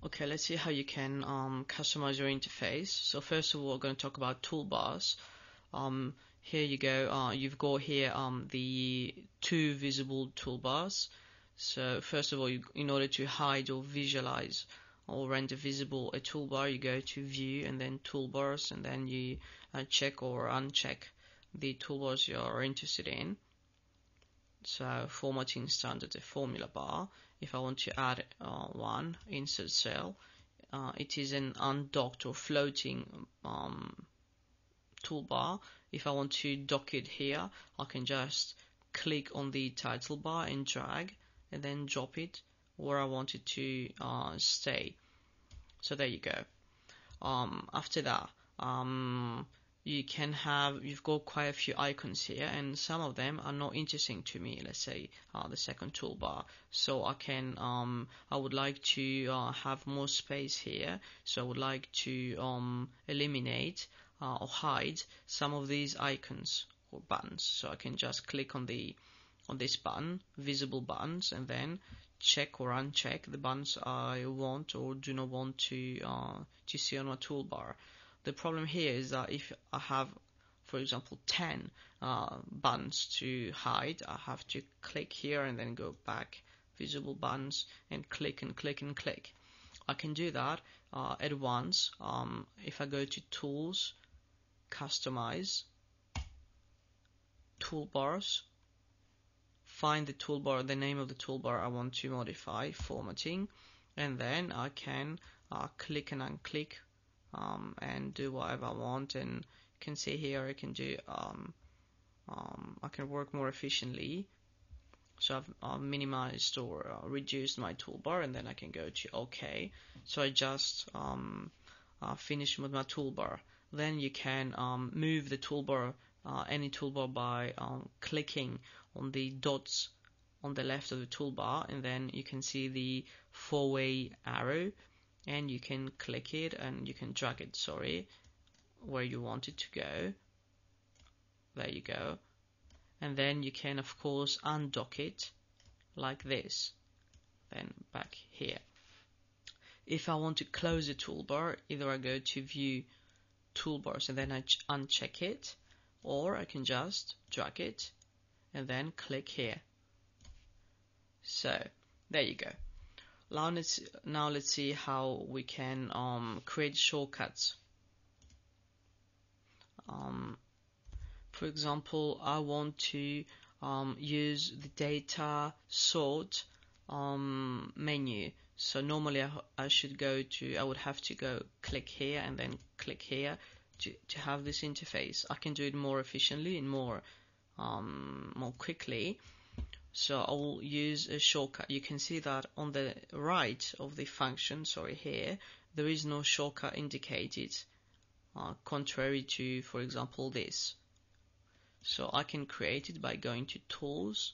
Okay, let's see how you can customize your interface. So first of all, we're going to talk about toolbars. Here you go. You've got here the two visible toolbars. So first of all, in order to hide or visualize or render visible a toolbar, you go to View and then Toolbars, and then you check or uncheck the toolbars you're interested in. So formatting standard, a formula bar. If I want to add one, insert cell, it is an undocked or floating toolbar. If I want to dock it here, I can just click on the title bar and drag and then drop it where I want it to stay. So there you go. After that, you've got quite a few icons here, and some of them are not interesting to me. Let's say the second toolbar. So I would like to have more space here. So I would like to eliminate or hide some of these icons or buttons. So I can just click on this button, visible buttons, and then check or uncheck the buttons I want or do not want to see on my toolbar. The problem here is that if I have, for example, 10 buttons to hide, I have to click here and then go back, visible buttons, and click and click and click. I can do that at once if I go to Tools, Customize, Toolbars, find the toolbar, the name of the toolbar I want to modify, formatting, and then I can click and unclick and do whatever I want. And you can see here I can do I can work more efficiently. So I've minimized or reduced my toolbar, and then I can go to OK. So I just finished with my toolbar. Then you can move the toolbar, any toolbar, by clicking on the dots on the left of the toolbar, and then you can see the four-way arrow, and you can click it and you can drag it, where you want it to go. There you go. And then you can, of course, undock it like this, then back here. If I want to close the toolbar, either I go to View, Toolbars, and then I uncheck it, or I can just drag it and then click here. So there you go. Now let's see how we can create shortcuts. For example, I want to use the data sort menu. So normally I would have to go click here and then click here to have this interface. I can do it more efficiently and more quickly. So I will use a shortcut. You can see that on the right of the function, here, there is no shortcut indicated, contrary to, for example, this. So I can create it by going to Tools,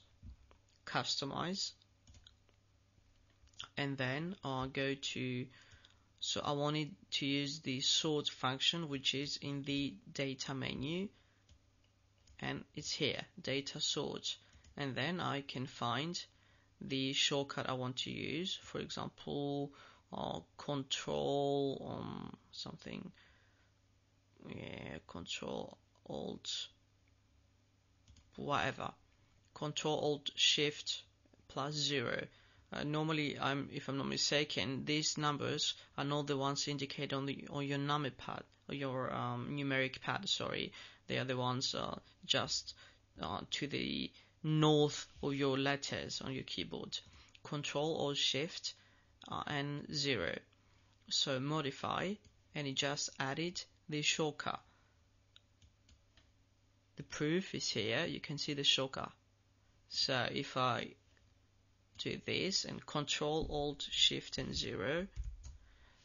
Customize, and then go to, so I wanted to use the sort function, which is in the data menu, and it's here, data sort. And then I can find the shortcut I want to use, for example, Control something, Control Alt, whatever, Control Alt Shift plus 0. Normally, if I'm not mistaken, these numbers are not the ones indicated on your numeric pad, or your numeric pad. They are the ones just to the north of your letters on your keyboard. Control or Shift and 0. So modify, and it just added the shortcut. The proof is here. You can see the shortcut. So if I do this and Control Alt Shift and 0,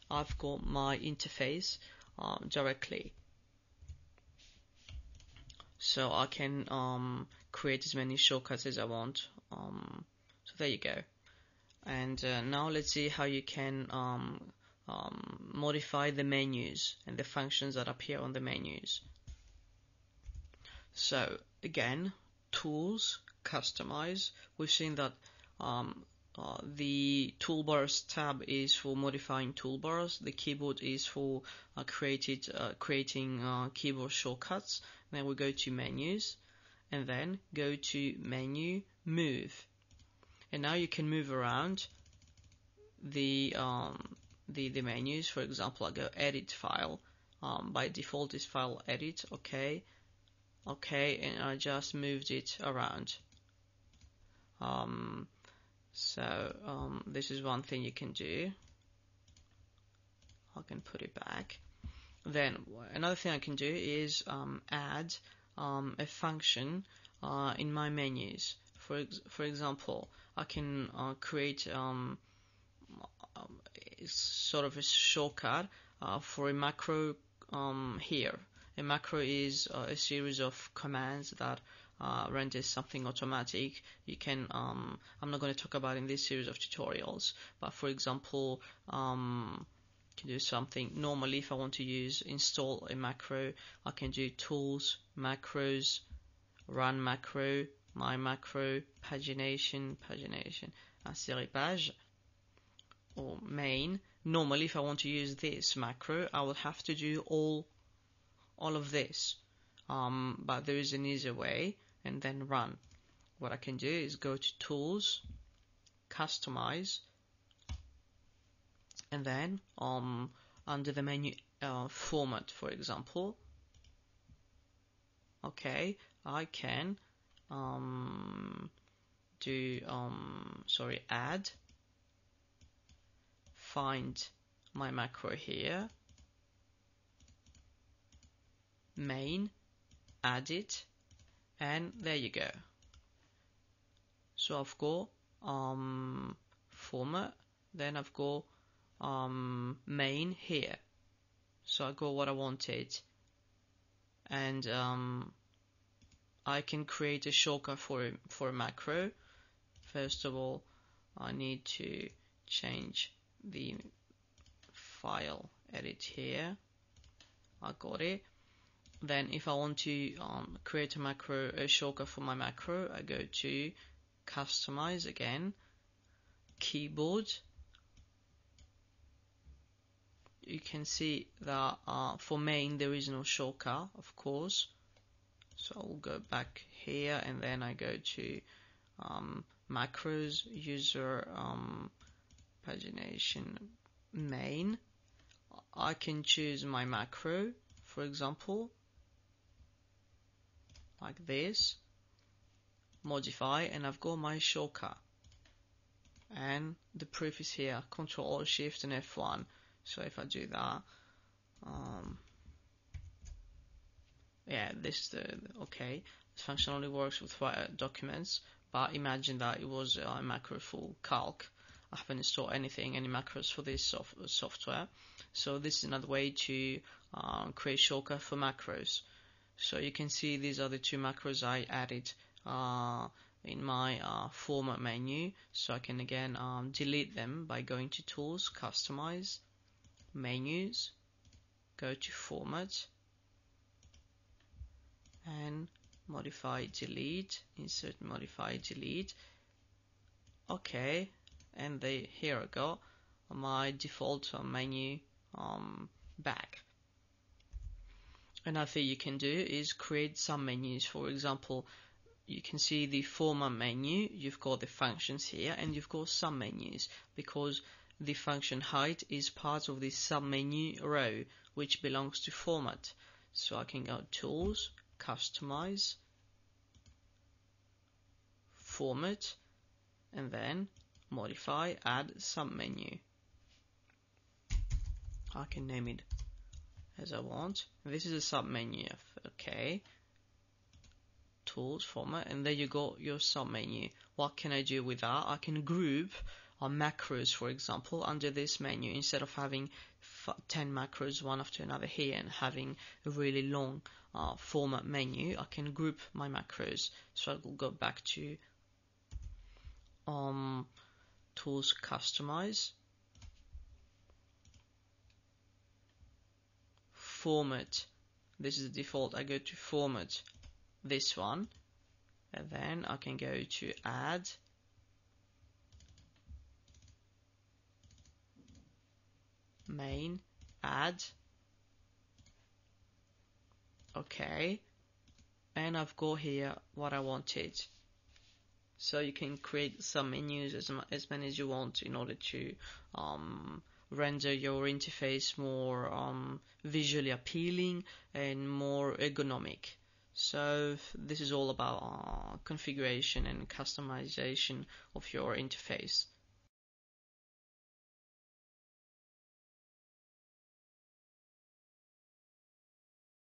I've got my interface directly. So I can create as many shortcuts as I want. So there you go. And now let's see how you can modify the menus and the functions that appear on the menus. So again, Tools, Customize. We've seen that the toolbars tab is for modifying toolbars. The keyboard is for creating keyboard shortcuts. Then we go to menus, and then go to menu, move, and now you can move around the menus. For example, I go edit file. By default is file edit. Okay, and I just moved it around. This is one thing you can do. I can put it back. Then another thing I can do is add a function in my menus. For example, I can create sort of a shortcut for a macro here. A macro is a series of commands that renders something automatic. You can I'm not going to talk about in this series of tutorials, but for example, can do something. Normally, if I want to install a macro, I can do tools, macros, run macro, my macro, pagination, insérer page, or main. Normally, if I want to use this macro, I will have to do all of this, but there is an easier way, and then run. What I can do is go to tools, customize, and then under the menu format, for example, okay, I can add, find my macro here, main, add it, and there you go. So I've got format, then I've got main here. So I got what I wanted, and I can create a shortcut for a macro. First of all, I need to change the file edit here. I got it. Then if I want to create a shortcut for my macro, I go to customize again, keyboard. You can see that for main there is no shortcut, of course. So I'll go back here, and then I go to macros, user, pagination, main. I can choose my macro, for example, like this, modify, and I've got my shortcut, and the proof is here, Control, Shift, and F1. So if I do that, yeah, this is okay. This function only works with documents, but imagine that it was a macro for Calc. I haven't installed any macros for this software. So this is another way to create shortcut for macros. So you can see these are the two macros I added in my format menu. So I can again delete them by going to Tools, Customize, Menus, go to Format, and Modify, Delete, Insert, Modify, Delete. Okay, and here I go, my default menu back. Another thing you can do is create some menus. For example, you can see the format menu, you've got the functions here, and you've got some menus, because the function height is part of the submenu row, which belongs to format. So I can go Tools, Customize, Format, and then Modify, Add Submenu. I can name it as I want. This is a submenu. Okay. Tools, Format, and there you go, your submenu. What can I do with that? I can group macros, for example, under this menu. Instead of having 10 macros one after another here and having a really long format menu, I can group my macros. So I will go back to Tools, Customize, Format. This is the default. I go to Format, this one, and then I can go to Add main, add. Okay, and I've got here what I wanted. So you can create some menus as many as you want in order to render your interface more visually appealing and more ergonomic. So this is all about configuration and customization of your interface.